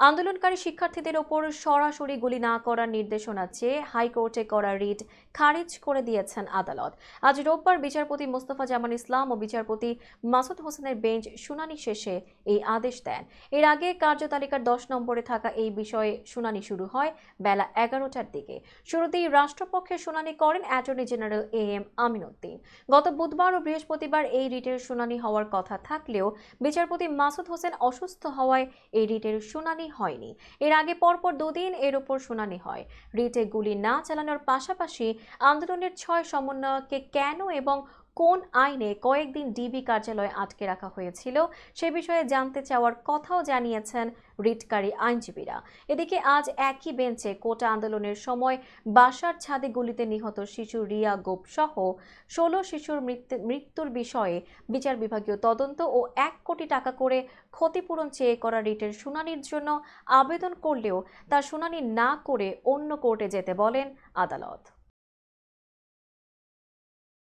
আন্দোলনকারী শিক্ষার্থীদের ওপর সরাসরি গুলি না করার নির্দেশনা চেয়ে হাইকোর্টে করা রিট খারিজ করে দিয়েছেন আদালত। আজ রোববার বিচারপতি মোস্তফা জামান ইসলাম ও বিচারপতি মাসুদ হোসেনের বেঞ্চ শুনানি শেষে এই আদেশ দেন। এর আগে কার্যতালিকার 10 নম্বরে থাকা এই বিষয়ে শুনানি শুরু হয় বেলা 11টার দিকে। শুরুতেই রাষ্ট্রপক্ষের শুনানি করেন অ্যাটর্নি জেনারেল AM আমিনউদ্দিন। গত বুধবার ও বৃহস্পতিবার এই রিটের শুনানি হওয়ার কথা থাকলেও বিচারপতি মাসুদ হোসেন অসুস্থ হওয়ায় এই রিটের শুনানি হয়নি। এর আগে পরপর দুদিন এর উপর শুনানি হয়। রিটে গুলি না চালানোর পাশাপাশি আন্দোলনের 6 সমন্বয়ককে কেন এবং কোন আইনে কয়েকদিন ডিবি কার্যালয়ে আটকে রাখা হয়েছিল সে বিষয়ে জানতে চাওয়ার কথাও জানিয়েছেন রিটকারী আইনজীবীরা। এদিকে আজ একই বেঞ্চে কোটা আন্দোলনের সময় বাসার ছাদে গুলিতে নিহত শিশু রিয়া গোপ সহ 16 শিশুর মৃত্যুর বিষয়ে বিচার বিভাগীয় তদন্ত ও 1 কোটি টাকা করে ক্ষতিপূরণ চেয়ে করা রিটের শুনানির জন্য আবেদন করলেও তা শুনানি না করে অন্য কোর্টে যেতে বলেন আদালত।